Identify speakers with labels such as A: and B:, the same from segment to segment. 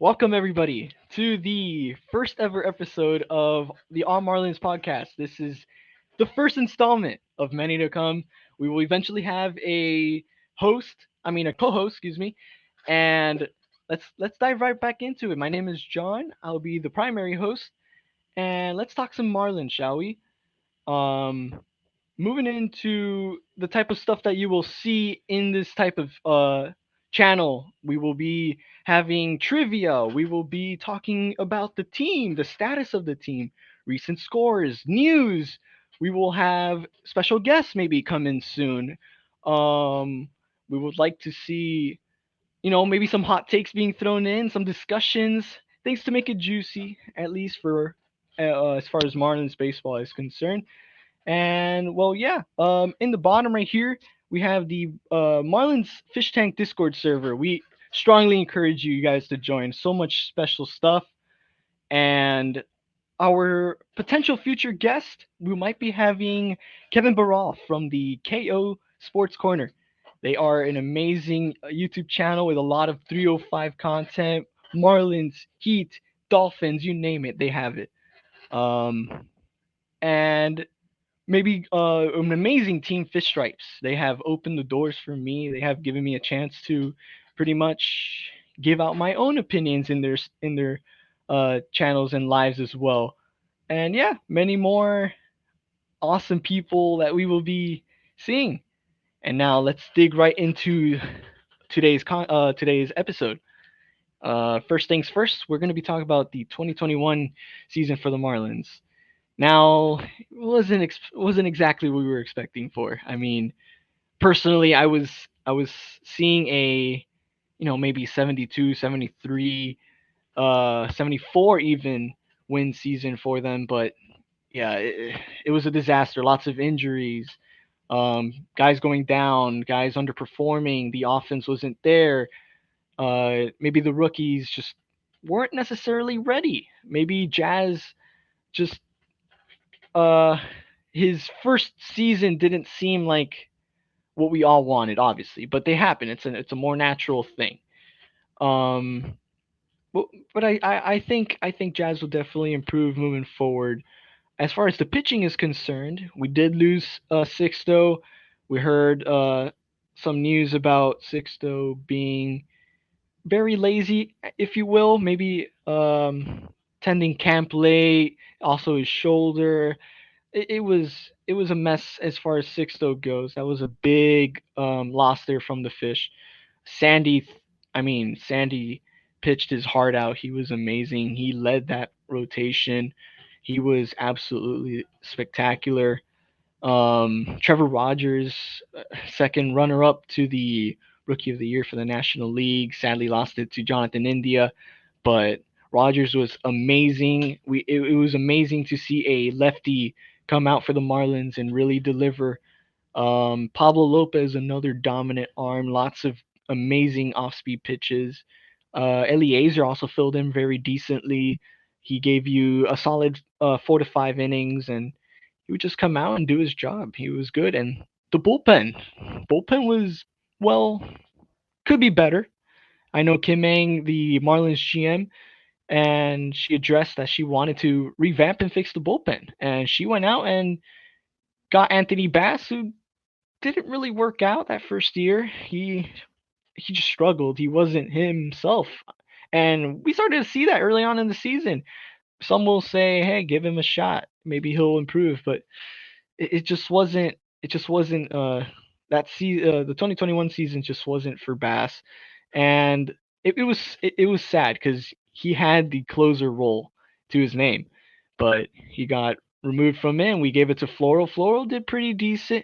A: Welcome everybody to the first ever episode of the All Marlins podcast. This is the first installment of many to come. We will eventually have a co-host, excuse me, and let's dive right back into it. My name is John. I'll be the primary host, and let's talk some Marlins, shall we? Um, Moving into the type of stuff that you will see in this type of channel, we will be having trivia. We will be talking about the team, the status of the team, recent scores, news. We will have special guests maybe come in soon. Um, we would like to see, maybe some hot takes being thrown in, some discussions, things to make it juicy, at least for as far as Marlins baseball is concerned. And well, yeah. In the bottom right here, we have the Marlins Fish Tank Discord server. We strongly encourage you guys to join. So much special stuff, and our potential future guest, we might be having Kevin Baral from the KO Sports Corner. They are an amazing YouTube channel with a lot of 305 content. Marlins, Heat, Dolphins, you name it, they have it. Um, and maybe an amazing team, Fish Stripes. They have opened the doors for me. They have given me a chance to pretty much give out my own opinions in their channels and lives as well. And yeah, many more awesome people that we will be seeing. And now let's dig right into today's episode. First things first, we're going to be talking about the 2021 season for the Marlins. Now, it wasn't exactly what we were expecting for. I mean, personally, I was seeing a, maybe 72, 73, 74 even win season for them, but yeah, it was a disaster. Lots of injuries, guys going down, guys underperforming. The offense wasn't there. Maybe the rookies just weren't necessarily ready. Maybe Jazz just uh his first season didn't seem like what we all wanted, obviously, but they happen. It's a more natural thing. Um, but I think Jazz will definitely improve moving forward. As far as the pitching is concerned, we did lose Sixto. We heard some news about Sixto being very lazy, if you will. Maybe tending camp late. Also his shoulder. It was a mess as far as Sixto goes. That was a big loss there from the Fish. Sandy, Sandy pitched his heart out. He was amazing. He led that rotation. He was absolutely spectacular. Trevor Rogers, second runner-up to the Rookie of the Year for the National League, sadly lost it to Jonathan India, but Rogers was amazing. It was amazing to see a lefty come out for the Marlins and really deliver. Pablo Lopez, another dominant arm, lots of amazing off-speed pitches. Eliezer also filled in very decently. He gave you a solid 4 to 5 innings, and he would just come out and do his job. He was good, and the bullpen was, well, could be better. I know Kim Mang, the Marlins GM, and she addressed that she wanted to revamp and fix the bullpen, and she went out and got Anthony Bass, who didn't really work out that first year. He just struggled. He wasn't himself. And we started to see that early on in the season. Some will say, "Hey, give him a shot. Maybe he'll improve." But it just wasn't. It just wasn't. The 2021 season just wasn't for Bass, and it was sad because he had the closer role to his name, but he got removed from it. And we gave it to Floral. Floral did pretty decent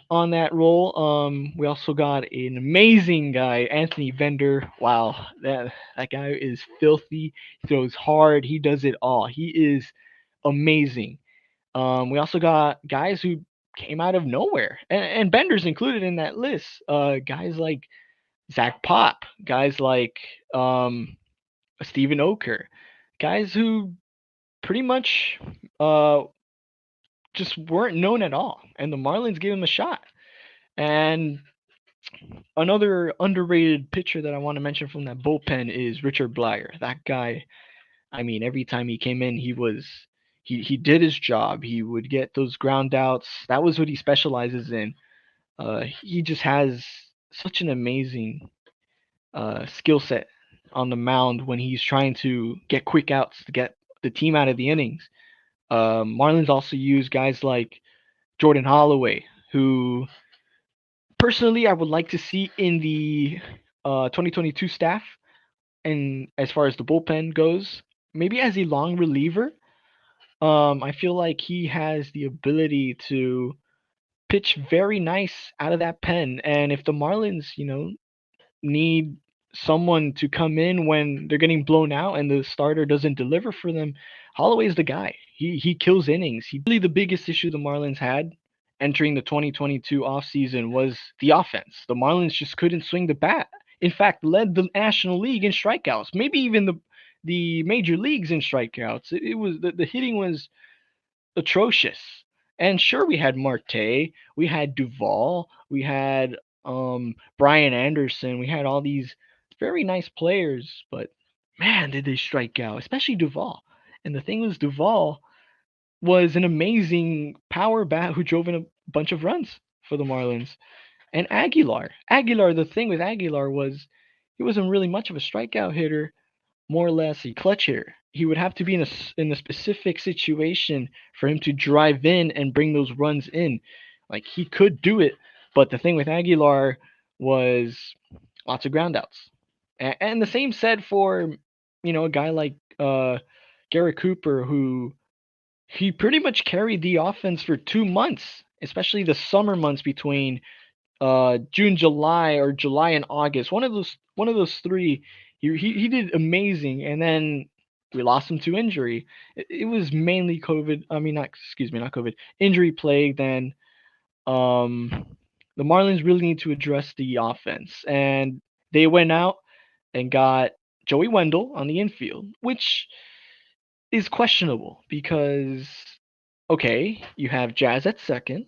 A: on that role. We also got an amazing guy, Anthony Vender. Wow, that guy is filthy. He throws hard. He does it all. He is amazing. We also got guys who came out of nowhere, and Bender's included in that list. Guys like Zach Pop, guys like Steven Oker, guys who pretty much just weren't known at all, and the Marlins gave him a shot. And Another underrated pitcher that I want to mention from that bullpen is Richard Blyer. That guy, I mean, every time he came in, he did his job. He would get those ground outs. That was what he specializes in. He just has such an amazing skill set on the mound when he's trying to get quick outs to get the team out of the innings. Marlins also use guys like Jordan Holloway, who personally I would like to see in the 2022 staff. And as far as the bullpen goes, maybe as a long reliever, I feel like he has the ability to pitch very nice out of that pen. And if the Marlins, need someone to come in when they're getting blown out and the starter doesn't deliver for them, Holloway's the guy. He kills innings. He really the biggest issue the Marlins had entering the 2022 offseason was the offense. The Marlins just couldn't swing the bat. In fact, led the National League in strikeouts, maybe even the major leagues in strikeouts. It was the hitting was atrocious. And sure, we had Marte, we had Duvall, we had Brian Anderson, we had all these very nice players, but man, did they strike out, especially Duvall. And the thing was, Duvall was an amazing power bat who drove in a bunch of runs for the Marlins. And Aguilar, the thing with Aguilar was he wasn't really much of a strikeout hitter, more or less a clutch hitter. He would have to be in a specific situation for him to drive in and bring those runs in. Like he could do it, but the thing with Aguilar was lots of groundouts. And the same said for a guy like Garrett Cooper, who he pretty much carried the offense for 2 months, especially the summer months between June, July, or July and August. One of those three. He did amazing, and then we lost him to injury. It was mainly COVID. I mean, not excuse me, not COVID. Injury plagued, and um, the Marlins really need to address the offense, and they went out and got Joey Wendell on the infield, which is questionable because okay, you have Jazz at second,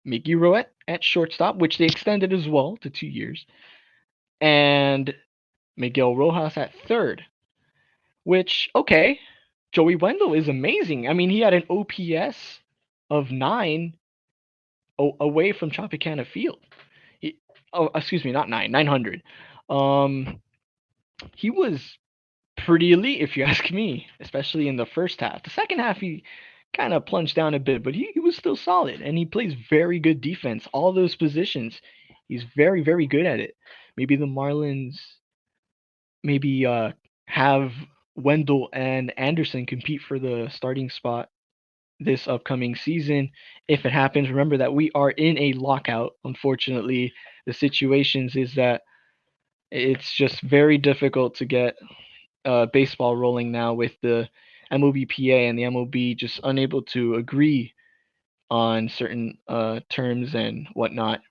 A: Miggy Ro at shortstop, which they extended as well to 2 years, and Miguel Rojas at third. Which okay, Joey Wendell is amazing. I mean, he had an OPS of 9 away from Tropicana Field. Excuse me, not 900. Um, he was pretty elite, if you ask me, especially in the first half. The second half, he kind of plunged down a bit, but he was still solid, and he plays very good defense. All those positions, he's very, very good at it. Maybe the Marlins maybe have Wendell and Anderson compete for the starting spot this upcoming season if it happens. Remember that we are in a lockout. Unfortunately, the situations is that it's just very difficult to get baseball rolling now with the MLBPA and the MLB just unable to agree on certain terms and whatnot.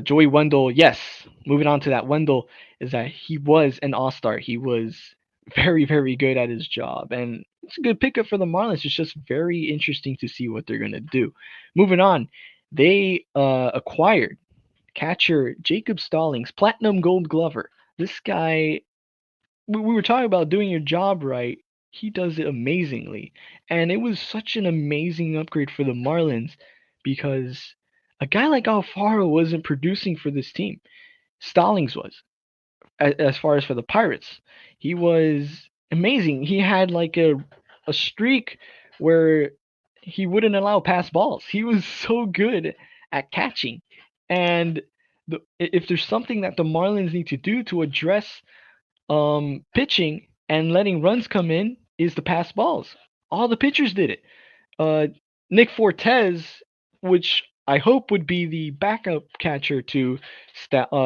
A: Joey Wendell, yes. Moving on to that, Wendell is that he was an all-star. He was very, very good at his job, and it's a good pickup for the Marlins. It's just very interesting to see what they're gonna do. Moving on, they acquired catcher Jacob Stallings, Platinum Gold Glover. This guy, we were talking about doing your job right. He does it amazingly, and it was such an amazing upgrade for the Marlins because a guy like Alfaro wasn't producing for this team. Stallings was, as far as for the Pirates. He was amazing. He had like a streak where he wouldn't allow pass balls. He was so good at catching. And if there's something that the Marlins need to do to address pitching and letting runs come in is the pass balls. All the pitchers did it. Uh, Nick Fortes, which I hope would be the backup catcher to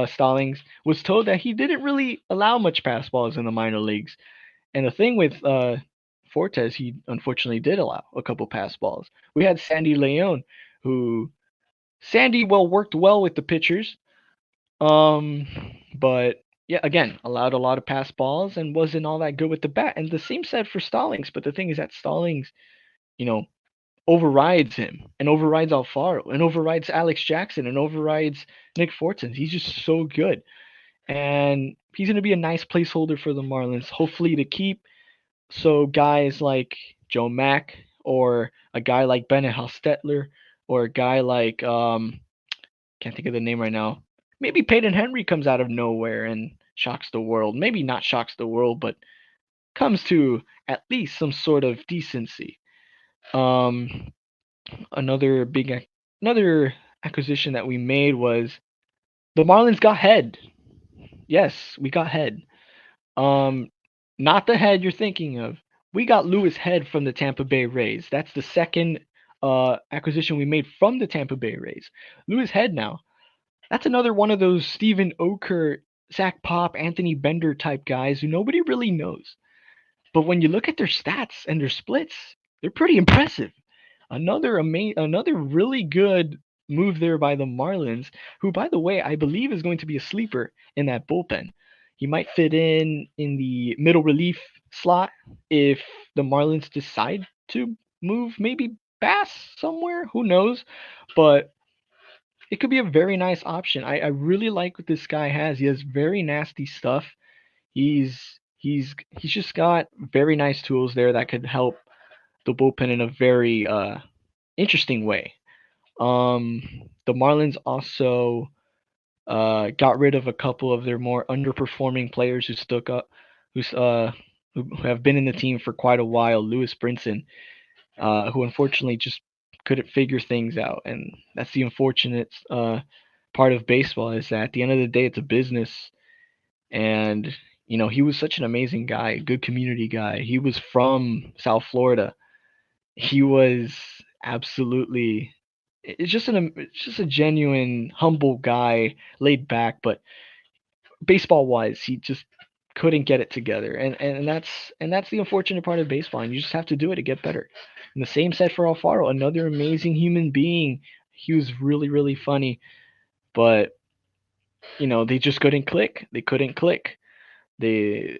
A: Stallings, was told that he didn't really allow much pass balls in the minor leagues. And the thing with Fortes, he unfortunately did allow a couple pass balls. We had Sandy Leon, who Sandy worked well with the pitchers, um, but yeah, again, allowed a lot of pass balls and wasn't all that good with the bat. And the same said for Stallings. But the thing is that Stallings, you know, overrides him and overrides Alfaro and overrides Alex Jackson and overrides Nick Fortson. He's just so good. And he's going to be a nice placeholder for the Marlins, hopefully to keep. So guys like Joe Mack or a guy like Bennett Hostetler or a guy like can't think of the name right now. Maybe Peyton Henry comes out of nowhere and shocks the world. Maybe not shocks the world, but comes to at least some sort of decency. Um, another acquisition that we made was the Marlins got Head. Yes, we got Head. Um, not the Head you're thinking of. We got Lewis Head from the Tampa Bay Rays. That's the second acquisition we made from the Tampa Bay Rays. Lewis Head now. That's another one of those Steven Oker, Zach Pop, Anthony Bender type guys who nobody really knows. But when you look at their stats and their splits, they're pretty impressive. Another really good move there by the Marlins, who by the way I believe is going to be a sleeper in that bullpen. He might fit in the middle relief slot if the Marlins decide to move maybe Bass somewhere. Who knows? But it could be a very nice option. I really like what this guy has. He has very nasty stuff. He's just got very nice tools there that could help the bullpen in a very interesting way. The Marlins also got rid of a couple of their more underperforming players who stuck up, who's who have been in the team for quite a while. Lewis Brinson, who unfortunately just couldn't figure things out, and that's the unfortunate part of baseball is that at the end of the day, it's a business, and he was such an amazing guy, a good community guy. He was from South Florida. He was absolutely it's just a genuine humble guy, laid back, but baseball wise, he just couldn't get it together. And that's the unfortunate part of baseball, and you just have to do it to get better. And the same said for Alfaro, another amazing human being. He was really, really funny, but they just couldn't click. They couldn't click. They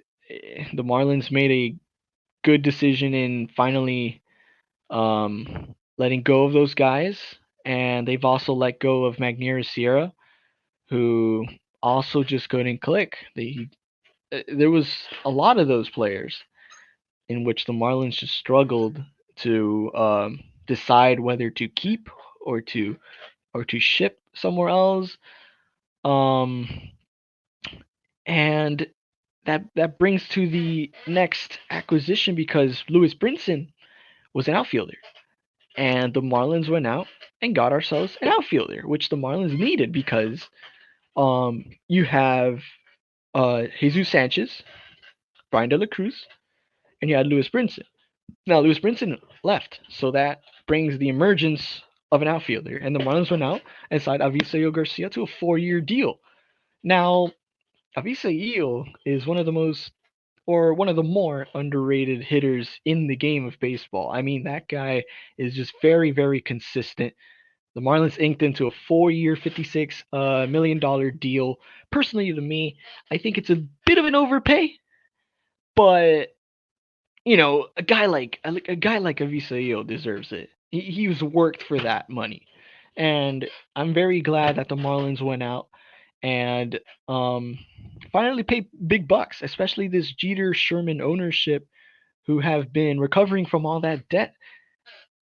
A: the Marlins made a good decision in finally letting go of those guys, and they've also let go of Magneuris Sierra, who also just couldn't click. There was a lot of those players in which the Marlins just struggled to decide whether to keep or to ship somewhere else. Um, and that brings to the next acquisition because Lewis Brinson was an outfielder, and the Marlins went out and got ourselves an outfielder, which the Marlins needed because you have Jesus Sanchez, Brian De La Cruz, and you had Lewis Brinson. Now Lewis Brinson left, so that brings the emergence of an outfielder, and the Marlins went out and signed Avisail Garcia to a 4-year deal. Now Avisail is one of the more underrated hitters in the game of baseball. I mean, that guy is just very, very consistent. The Marlins inked into a 4-year, $56 million deal. Personally, to me, I think it's a bit of an overpay, but a guy like Avisail deserves it. He was worked for that money, and I'm very glad that the Marlins went out and finally paid big bucks, especially this Jeter Sherman ownership who have been recovering from all that debt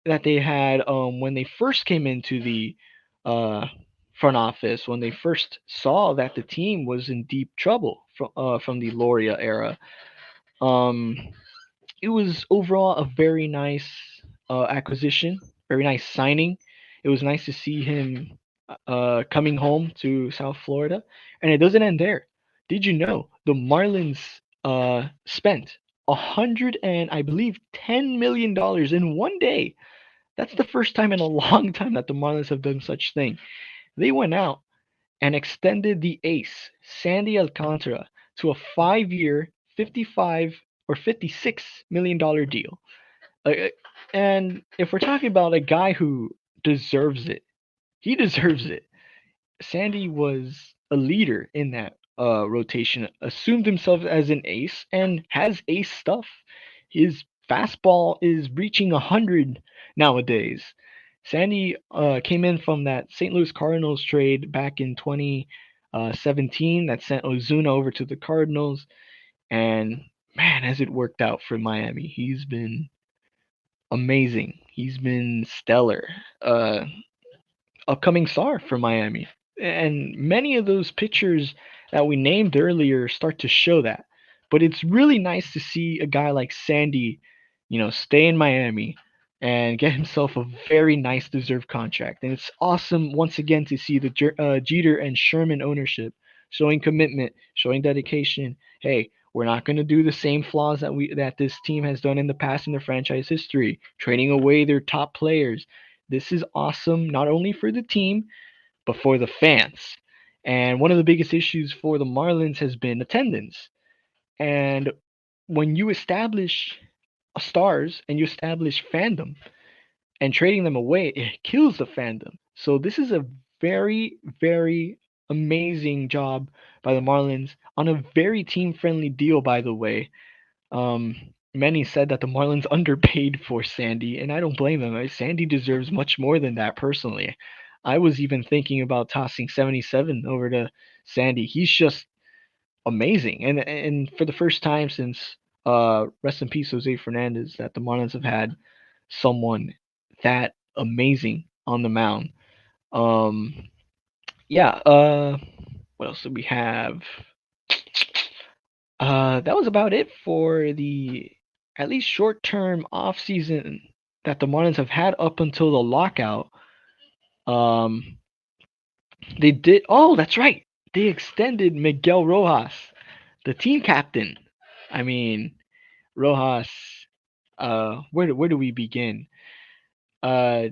A: that they had when they first came into the uh, front office, when they first saw that the team was in deep trouble from the Loria era. Um, it was overall a very nice acquisition, very nice signing. It was nice to see him coming home to South Florida, and it doesn't end there. Did you know the Marlins spent 100 and I believe $10 million in one day? That's the first time in a long time that the Marlins have done such thing. They went out and extended the ace, Sandy Alcantara, to a 5-year, 55 or $56 million deal. Uh, and if we're talking about a guy who deserves it, he deserves it. Sandy was a leader in that rotation, assumed himself as an ace, and has ace stuff. His fastball is reaching 100 nowadays. Sandy came in from that St. Louis Cardinals trade back in 2017 that sent Ozuna over to the Cardinals, and man, has it worked out for Miami. He's been amazing. He's been stellar. Upcoming star for Miami. And many of those pitchers that we named earlier start to show that. But it's really nice to see a guy like Sandy, stay in Miami and get himself a very nice deserved contract. And it's awesome once again to see the Jeter and Sherman ownership showing commitment, showing dedication. Hey, we're not going to do the same flaws that this team has done in the past in their franchise history, trading away their top players. This is awesome, not only for the team, but for the fans. And one of the biggest issues for the Marlins has been attendance. And when you establish stars and you establish fandom and trading them away, it kills the fandom. So this is a very, very amazing job by the Marlins on a very team friendly deal, by the way. Many said that the Marlins underpaid for Sandy, and I don't blame them. Sandy deserves much more than that personally. I was even thinking about tossing 77 over to Sandy. He's just amazing, and for the first time since rest in peace Jose Fernandez, that the Marlins have had someone that amazing on the mound. Um, yeah. What else do we have? That was about it for the at least short-term off-season that the Marlins have had up until the lockout. Um, they did. Oh, that's right. They extended Miguel Rojas, the team captain. I mean, Rojas. Where do we begin? Uh,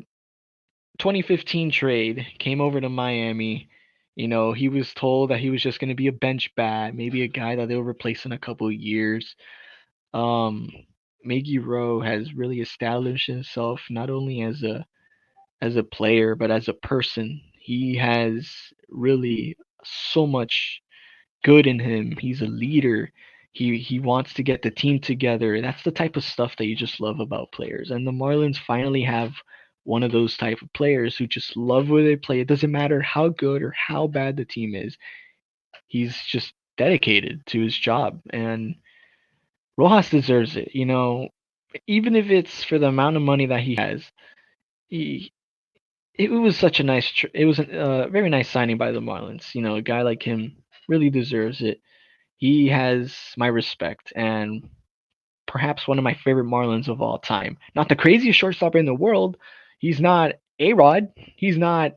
A: 2015 trade came over to Miami. He was told that he was just going to be a bench bat, maybe a guy that they'll replace in a couple of years. Um, Miggy Ro has really established himself not only as a player but as a person. He has really so much good in him. He's a leader. He wants to get the team together. That's the type of stuff that you just love about players. And the Marlins finally have one of those type of players who just love where they play. It doesn't matter how good or how bad the team is. He's just dedicated to his job, and Rojas deserves it. Even if it's for the amount of money that he has. He it was such a it was a very nice signing by the Marlins. A guy like him really deserves it. He has my respect and perhaps one of my favorite Marlins of all time. Not the craziest shortstop in the world. He's not A-Rod. He's not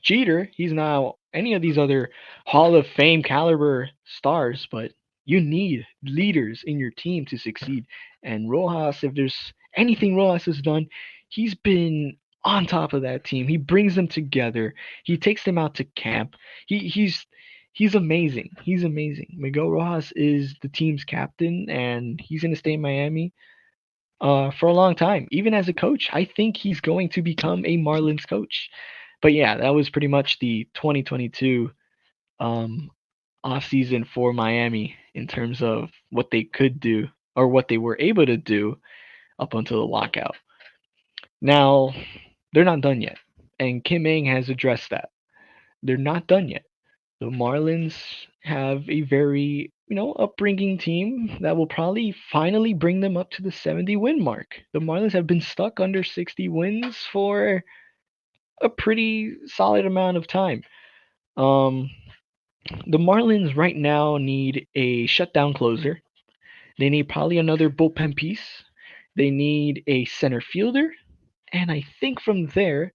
A: Jeter. He's not any of these other Hall of Fame caliber stars, but you need leaders in your team to succeed. And Rojas, if there's anything Rojas has done, he's been on top of that team. He brings them together. He takes them out to camp. He's amazing. He's amazing. Miguel Rojas is the team's captain, and he's going to stay in Miami for a long time. Even as a coach, I think he's going to become a Marlins coach. But yeah, that was pretty much the 2022 um, off season for Miami in terms of what they could do or what they were able to do up until the lockout. Now, they're not done yet, and Kim Ng has addressed that. They're not done yet. The Marlins have a very, upbringing team that will probably finally bring them up to the 70 win mark. The Marlins have been stuck under 60 wins for a pretty solid amount of time. Um, the Marlins right now need a shutdown closer. They need probably another bullpen piece. They need a center fielder. And I think from there,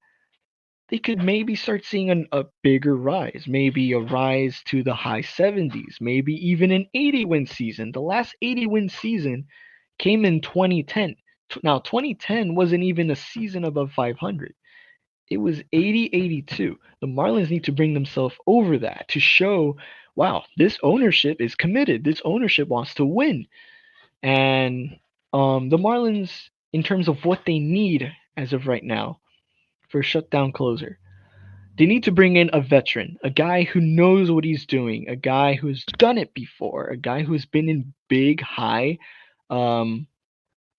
A: they could maybe start seeing a bigger rise, maybe a rise to the high 70s, maybe even an 80 win season. The last 80 win season came in 2010. Now, 2010 wasn't even a season above 500. It was 80-82. The Marlins need to bring themselves over that to show, wow, this ownership is committed. This ownership wants to win. And the Marlins, in terms of what they need as of right now for a shutdown closer, they need to bring in a veteran, a guy who knows what he's doing, a guy who's done it before, a guy who's been in big, high, um,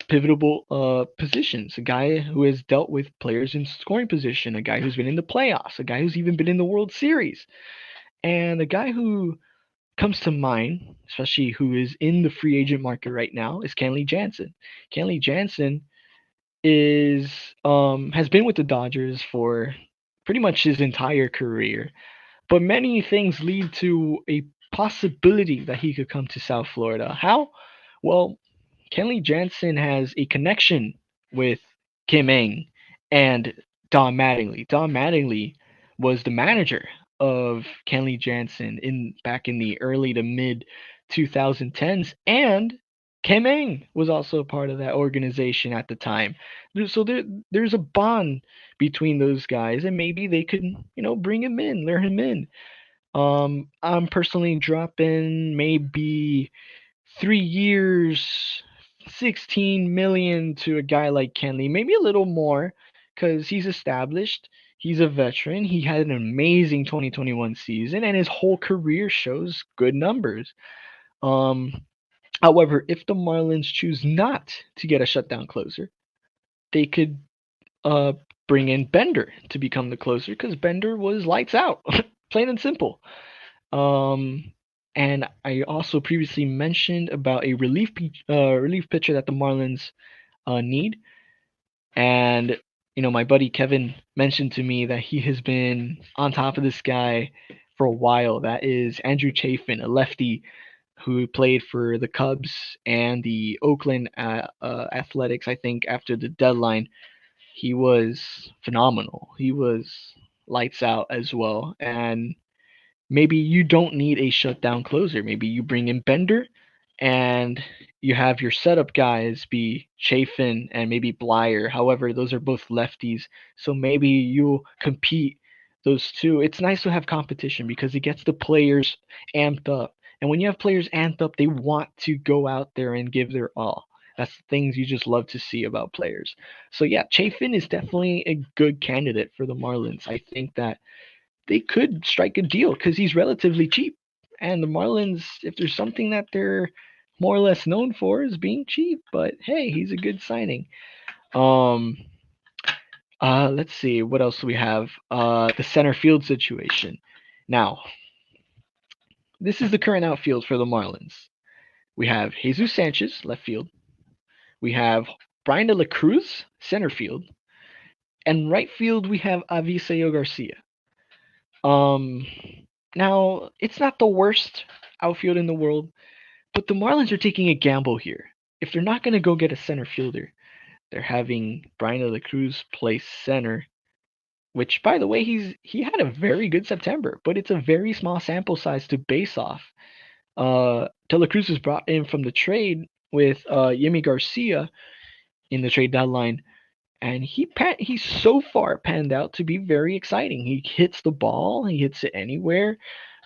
A: pivotal positions. A guy who has dealt with players in scoring position. A guy who's been in the playoffs. A guy who's even been in the World Series. And a guy who comes to mind, especially who is in the free agent market right now, is Kenley Jansen. Kenley Jansen is has been with the Dodgers for pretty much his entire career, but many things lead to a possibility that he could come to South Florida. How? Well, Kenley Jansen has a connection with Kim Ng and Don Mattingly. Don Mattingly was the manager of Kenley Jansen in back in the early to mid 2010s, and Kim Ng was also a part of that organization at the time. There's a bond between those guys, and maybe they could bring him in, lure him in. I'm personally dropping maybe 3 years, 16 million to a guy like Kenley, maybe a little more, because he's established. He's a veteran. He had an amazing 2021 season, and his whole career shows good numbers. Um, However, if the Marlins choose not to get a shutdown closer, they could uh, bring in Bender to become the closer because Bender was lights out, plain and simple. Um, and I also previously mentioned about a relief pitcher that the Marlins need. And my buddy Kevin mentioned to me that he has been on top of this guy for a while. That is Andrew Chafin, a lefty who played for the Cubs and the Oakland Athletics. I think after the deadline, he was phenomenal. He was lights out as well, and maybe you don't need a shutdown closer. Maybe you bring in Bender and you have your setup guys be Chafin and maybe Blyer. However, those are both lefties. So maybe you compete those two. It's nice to have competition because it gets the players amped up. And when you have players amped up, they want to go out there and give their all. That's things you just love to see about players. So yeah, Chafin is definitely a good candidate for the Marlins. I think that they could strike a deal because he's relatively cheap. And the Marlins, if there's something that they're more or less known for, is being cheap. But hey, he's a good signing. Um, let's see what else do we have. The center field situation. Now, this is the current outfield for the Marlins. We have Jesus Sanchez, left field. We have Brian De La Cruz, center field. And right field, we have Aviseo Garcia. Um, Now, it's not the worst outfield in the world, but the Marlins are taking a gamble here. If they're not going to go get a center fielder, they're having Brian De La Cruz play center, which, by the way, he had a very good September, but it's a very small sample size to base off. De La Cruz was brought in from the trade with Yimi Garcia in the trade deadline, and he's so far panned out to be very exciting. He hits the ball, he hits it anywhere.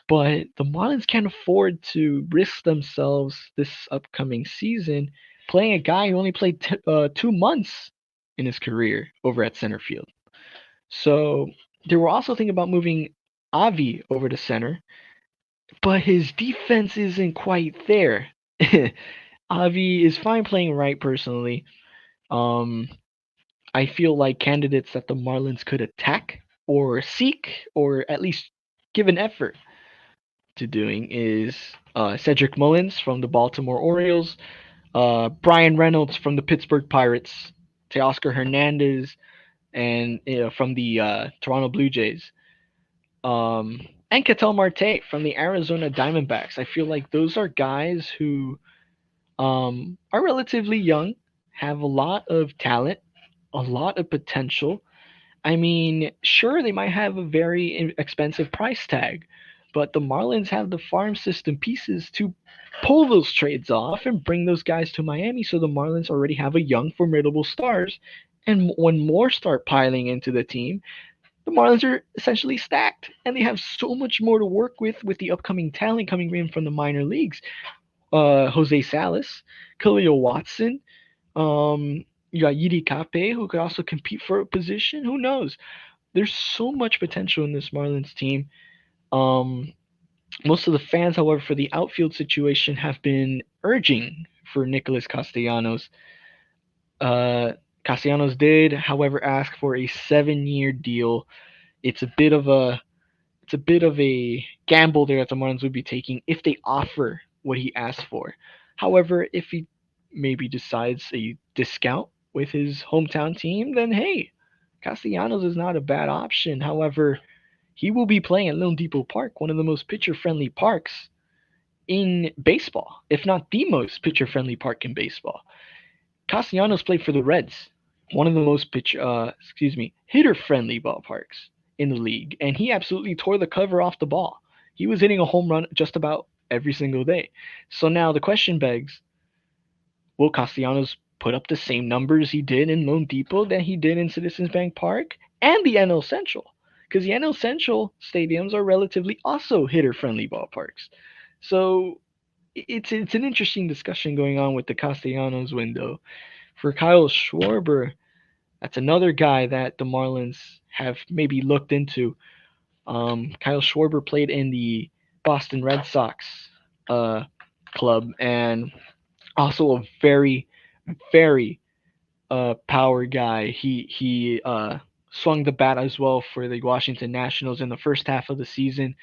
A: But the Marlins can't afford to risk themselves this upcoming season playing a guy who only played 2 months in his career over at center field. So they were also thinking about moving Avi over to center, but his defense isn't quite there. Avi is fine playing right personally. Um, I feel like candidates that the Marlins could attack or seek or at least give an effort to doing is Cedric Mullins from the Baltimore Orioles, Brian Reynolds from the Pittsburgh Pirates, Teoscar Hernandez and from the Toronto Blue Jays, and Ketel Marte from the Arizona Diamondbacks. I feel like those are guys who are relatively young, have a lot of talent, a lot of potential. I mean, sure, they might have a very expensive price tag, but the Marlins have the farm system pieces to pull those trades off and bring those guys to Miami. So the Marlins already have a young, formidable stars. And when more start piling into the team, the Marlins are essentially stacked, and they have so much more to work with the upcoming talent coming in from the minor leagues. Jose Salas, Khalil Watson, you got Yidi Kape, who could also compete for a position. Who knows? There's so much potential in this Marlins team. Um, Most of the fans, however, for the outfield situation have been urging for Nicholas Castellanos. Uh, Castellanos did, however, ask for a 7-year deal. It's a bit of a it's a bit of a gamble there that the Marlins would be taking if they offer what he asked for. However, if he maybe decides a discount with his hometown team, then hey, Castellanos is not a bad option. However, he will be playing at Lone Depot Park, one of the most pitcher-friendly parks in baseball, if not the most pitcher-friendly park in baseball. Castellanos played for the Reds, one of the most hitter-friendly ballparks in the league, and he absolutely tore the cover off the ball. He was hitting a home run just about every single day. So now the question begs, will Castellanos put up the same numbers he did in Lone Depot that he did in Citizens Bank Park and the NL Central? Because the NL Central stadiums are relatively also hitter-friendly ballparks. So it's an interesting discussion going on with the Castellanos window. For Kyle Schwarber, that's another guy that the Marlins have maybe looked into. Kyle Schwarber played in the Boston Red Sox uh, club, and also a very, very power guy. He swung the bat as well for the Washington Nationals in the first half of the season,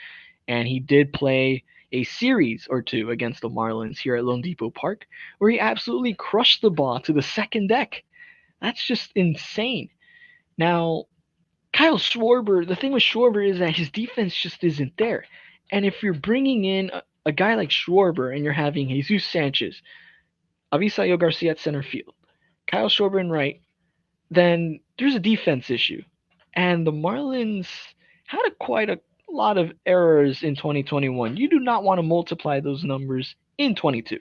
A: and he did play a series or two against the Marlins here at Lone Depot Park, where he absolutely crushed the ball to the second deck. That's just insane. Now, Kyle Schwarber, the thing with Schwarber is that his defense just isn't there. And if you're bringing in a guy like Schwarber and you're having Jesus Sanchez, Avisayo Garcia at center field, Kyle Schwarber in right, then there's a defense issue. And the Marlins had quite a lot of errors in 2021. You do not want to multiply those numbers in 22.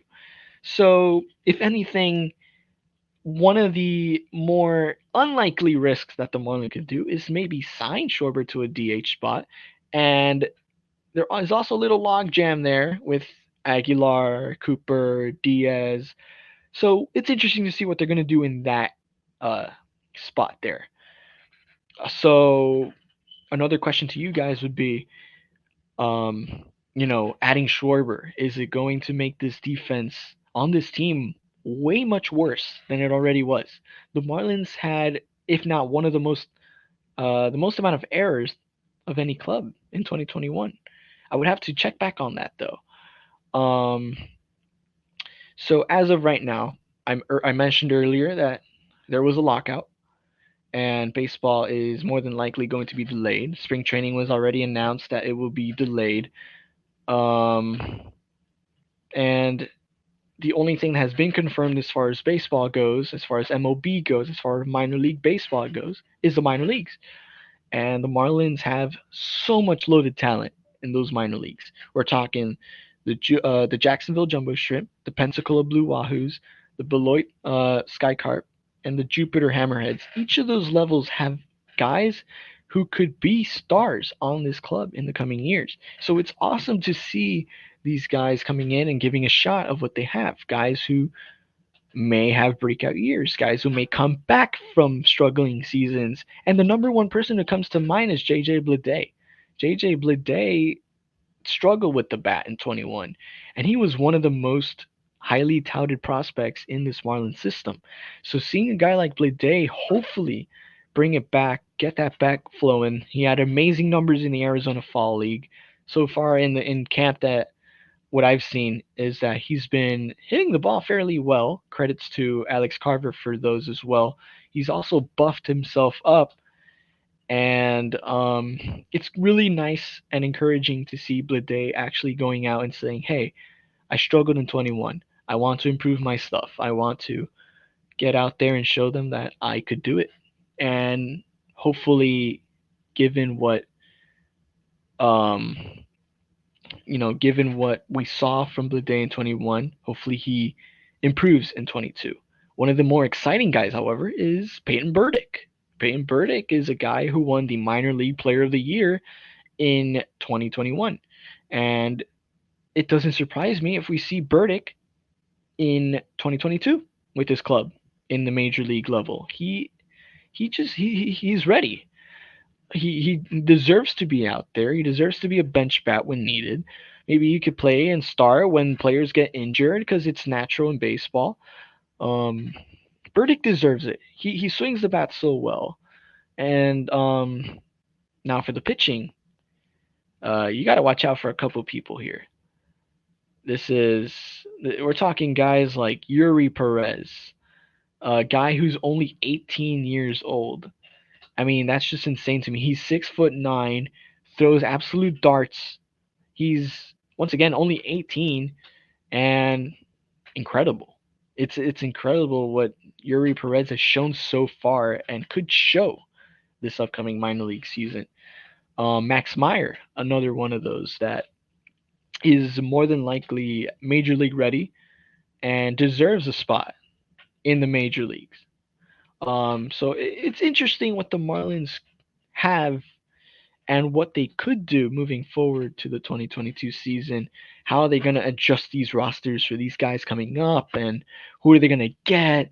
A: So, if anything, one of the more unlikely risks that the Marlins could do is maybe sign Schwarber to a DH spot. And there is also a little logjam there with Aguilar, Cooper, Diaz. So it's interesting to see what they're going to do in that uh, spot there. So another question to you guys would be, adding Schwarber, is it going to make this defense on this team way much worse than it already was? The Marlins had, if not one of the most amount of errors of any club in 2021. I would have to check back on that though. Um, so as of right now, I mentioned earlier that there was a lockout and baseball is more than likely going to be delayed. Spring training was already announced that it will be delayed. Um, and the only thing that has been confirmed as far as baseball goes, as far as MLB goes, as far as minor league baseball goes, is the minor leagues. And the Marlins have so much loaded talent in those minor leagues. We're talking the Jacksonville Jumbo Shrimp, the Pensacola Blue Wahoos, the Beloit Sky Carp, and the Jupiter Hammerheads. Each of those levels have guys who could be stars on this club in the coming years. So it's awesome to see these guys coming in and giving a shot of what they have. Guys who may have breakout years, guys who may come back from struggling seasons. And the number one person who comes to mind is JJ Bleday. JJ Bleday struggled with the bat in 21, and he was one of the most highly touted prospects in this Marlins system. So seeing a guy like Bleday hopefully bring it back, get that back flowing. He had amazing numbers in the Arizona Fall League. So far in camp, that what I've seen is that he's been hitting the ball fairly well. Credits to Alex Carver for those as well. He's also buffed himself up, and it's really nice and encouraging to see Blade actually going out and saying, "Hey, I struggled in 21. I want to improve my stuff. I want to get out there and show them that I could do it." And hopefully, given what um, given what we saw from Blade in 21, hopefully he improves in 22. One of the more exciting guys, however, is Peyton Burdick. Peyton Burdick is a guy who won the Minor League Player of the Year in 2021. And it doesn't surprise me if we see Burdick in 2022 with his club in the major league level. He's ready. He deserves to be out there. He deserves to be a bench bat when needed. Maybe he could play and start when players get injured because it's natural in baseball. Um, Burdick deserves it. He swings the bat so well. And now for the pitching, you got to watch out for a couple people here. This is we're talking guys like Yuri Perez, a guy who's only 18 years old. I mean, that's just insane to me. He's 6'9", throws absolute darts. He's once again only 18 and incredible. It's incredible what Yuri Perez has shown so far and could show this upcoming minor league season. Max Meyer, another one of those that is more than likely major league ready and deserves a spot in the major leagues. So it's interesting what the Marlins have and what they could do moving forward to the 2022 season. How are they going to adjust these rosters for these guys coming up, and who are they going to get?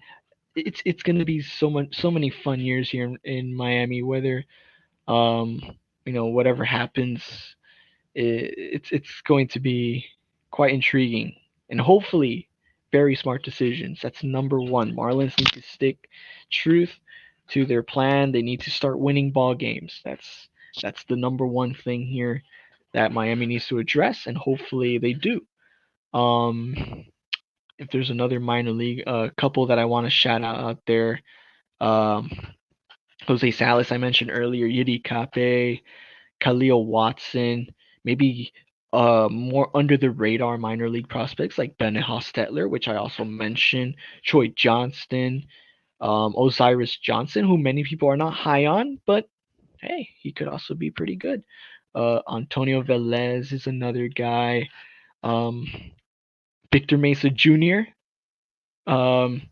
A: It's going to be so many fun years here in Miami. Whether um, whatever happens, it's going to be quite intriguing and hopefully very smart decisions. That's number one. Marlins need to stick truth to their plan. They need to start winning ball games. That's the number one thing here that Miami needs to address, and hopefully they do. Um, if there's another minor league couple that I want to shout out there, um, Jose Salas I mentioned earlier, Yidi Cape, Khalil Watson, maybe more under the radar minor league prospects like Bennett Hostetler, which I also mentioned, Troy Johnston, Osiris Johnson, who many people are not high on, but hey, he could also be pretty good. Antonio Velez is another guy. Um, Victor Mesa Jr. Um,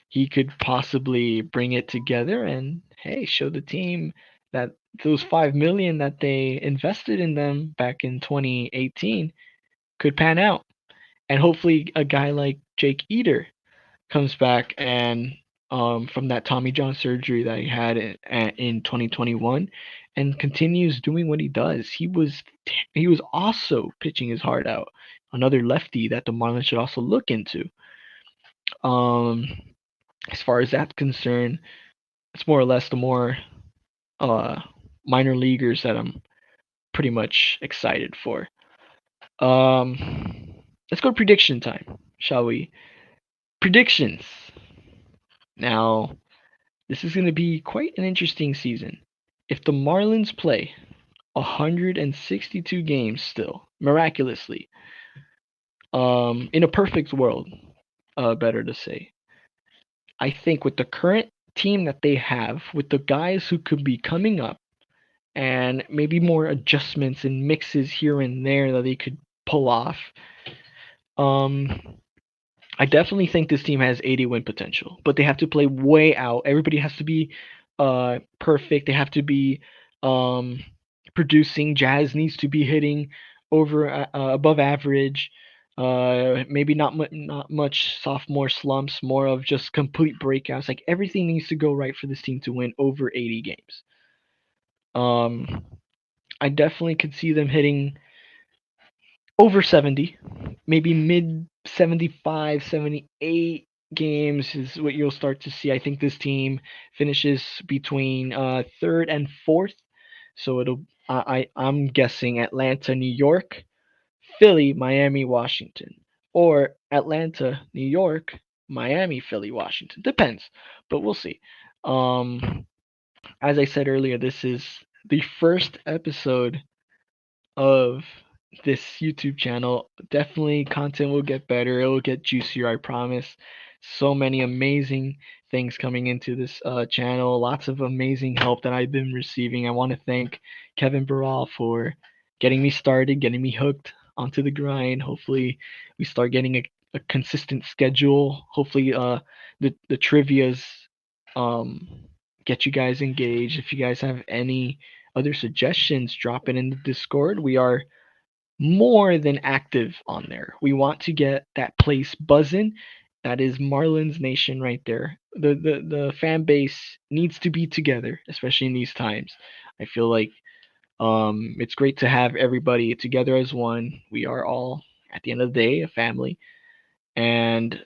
A: he could possibly bring it together and hey, show the team that those 5 million that they invested in them back in 2018 could pan out. And hopefully a guy like Jake Eater comes back and from that Tommy John surgery that he had in 2021 and continues doing what he does. He was also pitching his heart out. Another lefty that the Marlins should also look into. Um, as far as that's concerned, it's more or less the more uh, minor leaguers that I'm pretty much excited for. Let's go to prediction time, shall we? Predictions. Now, this is going to be quite an interesting season. If the Marlins play 162 games still, miraculously, in a perfect world, better to say, I think with the current team that they have, with the guys who could be coming up, and maybe more adjustments and mixes here and there that they could pull off, um, I definitely think this team has 80 win potential, but they have to play way out. Everybody has to be perfect. They have to be um, producing. Jazz needs to be hitting over above average. Maybe not much sophomore slumps, more of just complete breakouts. Like everything needs to go right for this team to win over 80 games. I definitely could see them hitting over 70, maybe mid 75, 78 games is what you'll start to see. I think this team finishes between third and fourth. So I'm guessing Atlanta, New York, Philly, Miami, Washington, or Atlanta, New York, Miami, Philly, Washington. Depends, but we'll see. Um, as I said earlier, this is the first episode of this YouTube channel. Definitely content will get better. It will get juicier, I promise. So many amazing things coming into this channel. Lots of amazing help that I've been receiving. I want to thank Kevin Barral for getting me started, getting me hooked onto the grind. Hopefully, we start getting a consistent schedule. Hopefully, the trivias um, get you guys engaged. If you guys have any other suggestions, drop it in the Discord. We are more than active on there. We want to get that place buzzing. That is Marlins Nation right there. The fan base needs to be together, especially in these times. I feel like it's great to have everybody together as one. We are all at the end of the day a family, and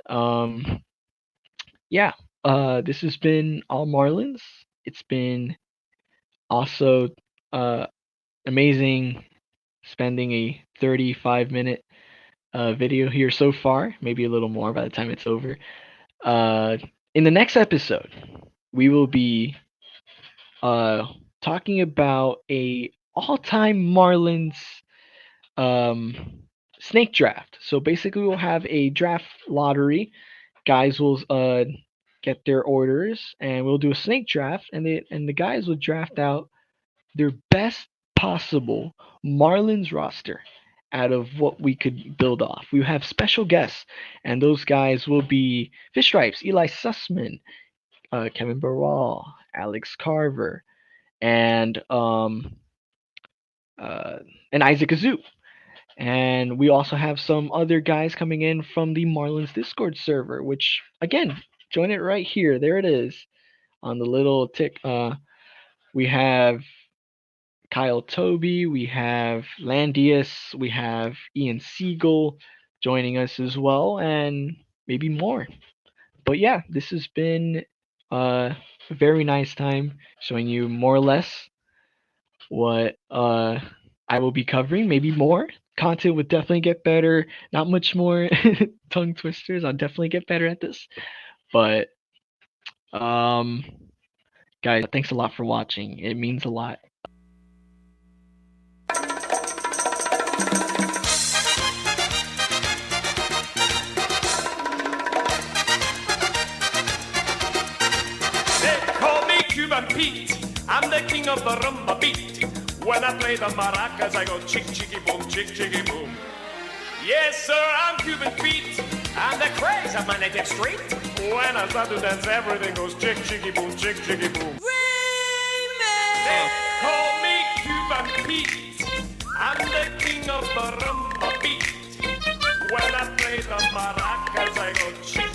A: yeah. This has been All Marlins. It's been also amazing spending a 35-minute video here so far, maybe a little more by the time it's over. Uh, in the next episode, we will be uh, talking about a all-time Marlins um, snake draft. So basically, we'll have a draft lottery. Guys will get their orders, and we'll do a snake draft, and the guys will draft out their best possible Marlins roster out of what we could build off. We have special guests, and those guys will be Fish Stripes, Eli Sussman, Kevin Barral, Alex Carver, and um, uh, and Isaac Azu. And we also have some other guys coming in from the Marlins Discord server, which again, join it right here. There it is on the little tick. We have Kyle Toby, we have Landius, we have Ian Siegel joining us as well, and maybe more. But yeah, this has been a very nice time showing you more or less what I will be covering, maybe more. Content would definitely get better. Not much more tongue twisters. I'll definitely get better at this. But um guys, thanks a lot for watching. It means a lot.
B: They call me Cuban Pete. I'm the king of the rumba beat. When I play the maracas, I go chick chicky boom, chick chicky boom. Yes, sir, I'm Cuban Pete. I'm the craze of my native street. When I start to dance, everything goes chick chicky boom, chick chicky boom. They call me Cuban Pete. I'm the king of the rumba beat. When I play the maracas, I go chick